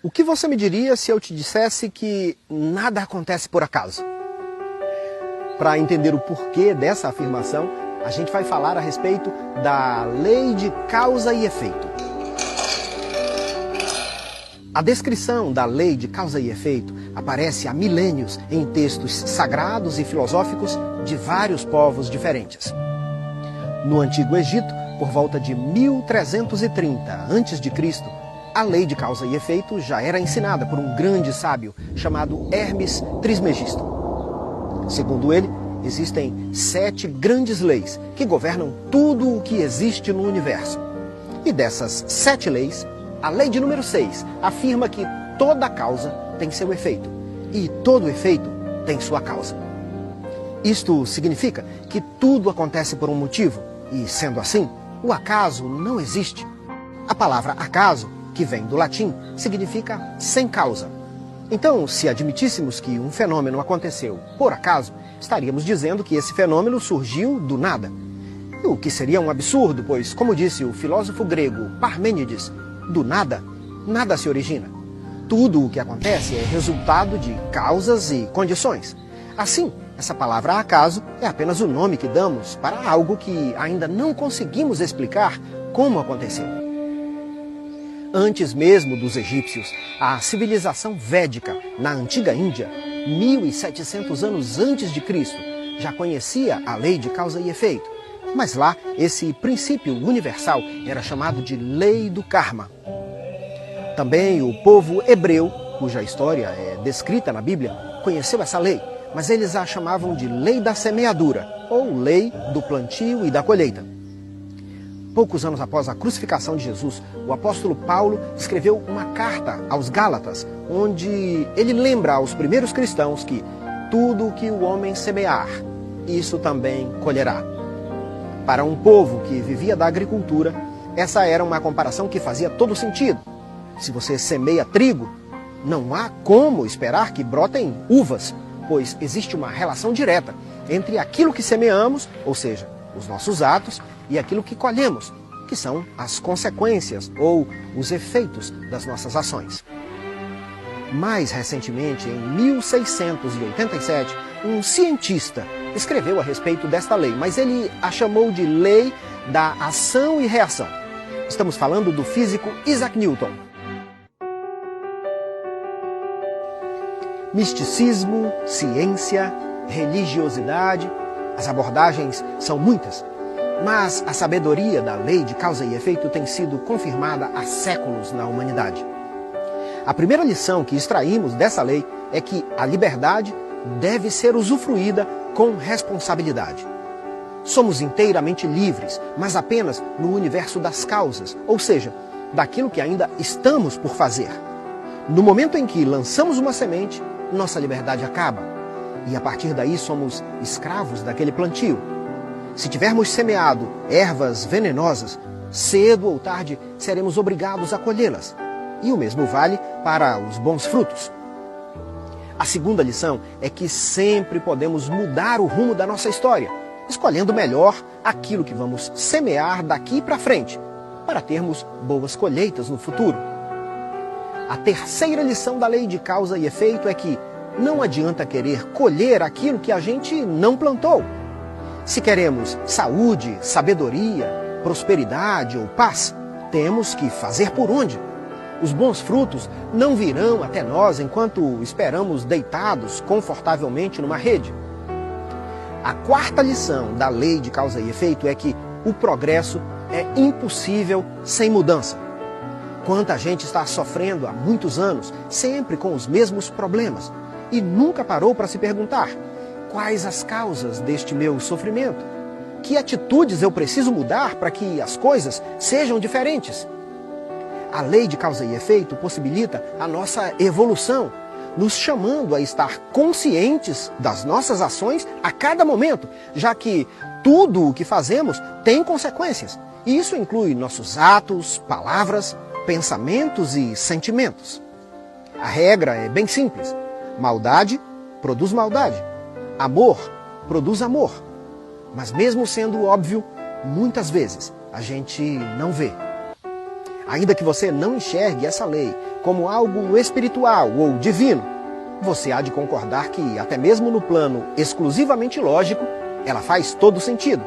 O que você me diria se eu te dissesse que nada acontece por acaso? Para entender o porquê dessa afirmação, a gente vai falar a respeito da lei de causa e efeito. A descrição da lei de causa e efeito aparece há milênios em textos sagrados e filosóficos de vários povos diferentes. No Antigo Egito, por volta de 1330 a.C., a lei de causa e efeito já era ensinada por um grande sábio chamado Hermes Trismegisto. Segundo ele, existem 7 grandes leis que governam tudo o que existe no universo. E dessas 7 leis, a lei de número 6 afirma que toda causa tem seu efeito e todo efeito tem sua causa. Isto significa que tudo acontece por um motivo e, sendo assim, o acaso não existe. A palavra acaso, que vem do latim, significa sem causa. Então, se admitíssemos que um fenômeno aconteceu por acaso, estaríamos dizendo que esse fenômeno surgiu do nada. O que seria um absurdo, pois, como disse o filósofo grego Parmênides, do nada, nada se origina. Tudo o que acontece é resultado de causas e condições. Assim, essa palavra acaso é apenas o nome que damos para algo que ainda não conseguimos explicar como aconteceu. Antes mesmo dos egípcios, a civilização védica na antiga Índia, 1700 anos antes de Cristo, já conhecia a lei de causa e efeito. Mas lá, esse princípio universal era chamado de lei do karma. Também o povo hebreu, cuja história é descrita na Bíblia, conheceu essa lei, mas eles a chamavam de lei da semeadura, ou lei do plantio e da colheita. Poucos anos após a crucificação de Jesus, o apóstolo Paulo escreveu uma carta aos Gálatas, onde ele lembra aos primeiros cristãos que tudo o que o homem semear, isso também colherá. Para um povo que vivia da agricultura, essa era uma comparação que fazia todo sentido. Se você semeia trigo, não há como esperar que brotem uvas, pois existe uma relação direta entre aquilo que semeamos, ou seja, os nossos atos, e aquilo que colhemos, que são as consequências ou os efeitos das nossas ações. Mais recentemente, em 1687, um cientista escreveu a respeito desta lei, mas ele a chamou de lei da ação e reação. Estamos falando do físico Isaac Newton. Misticismo, ciência, religiosidade, as abordagens são muitas, mas a sabedoria da lei de causa e efeito tem sido confirmada há séculos na humanidade. A primeira lição que extraímos dessa lei é que a liberdade deve ser usufruída com responsabilidade. Somos inteiramente livres, mas apenas no universo das causas, ou seja, daquilo que ainda estamos por fazer. No momento em que lançamos uma semente, nossa liberdade acaba. E a partir daí somos escravos daquele plantio. Se tivermos semeado ervas venenosas, cedo ou tarde seremos obrigados a colhê-las. E o mesmo vale para os bons frutos. A segunda lição é que sempre podemos mudar o rumo da nossa história, escolhendo melhor aquilo que vamos semear daqui para frente, para termos boas colheitas no futuro. A terceira lição da lei de causa e efeito é que não adianta querer colher aquilo que a gente não plantou. Se queremos saúde, sabedoria, prosperidade ou paz, temos que fazer por onde? Os bons frutos não virão até nós enquanto esperamos deitados confortavelmente numa rede. A quarta lição da lei de causa e efeito é que o progresso é impossível sem mudança. Quanta gente está sofrendo há muitos anos, sempre com os mesmos problemas, e nunca parou para se perguntar: quais as causas deste meu sofrimento? Que atitudes eu preciso mudar para que as coisas sejam diferentes? A lei de causa e efeito possibilita a nossa evolução, nos chamando a estar conscientes das nossas ações a cada momento, já que tudo o que fazemos tem consequências. E isso inclui nossos atos, palavras, pensamentos e sentimentos. A regra é bem simples. Maldade produz maldade. Amor produz amor. Mas mesmo sendo óbvio, muitas vezes a gente não vê. Ainda que você não enxergue essa lei como algo espiritual ou divino, você há de concordar que, até mesmo no plano exclusivamente lógico, ela faz todo sentido.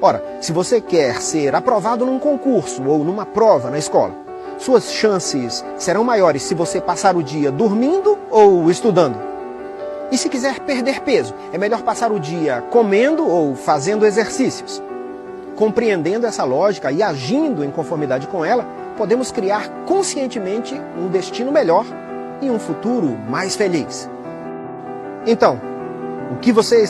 Ora, se você quer ser aprovado num concurso ou numa prova na escola, suas chances serão maiores se você passar o dia dormindo ou estudando. E se quiser perder peso, é melhor passar o dia comendo ou fazendo exercícios. Compreendendo essa lógica e agindo em conformidade com ela, podemos criar conscientemente um destino melhor e um futuro mais feliz. Então, o que você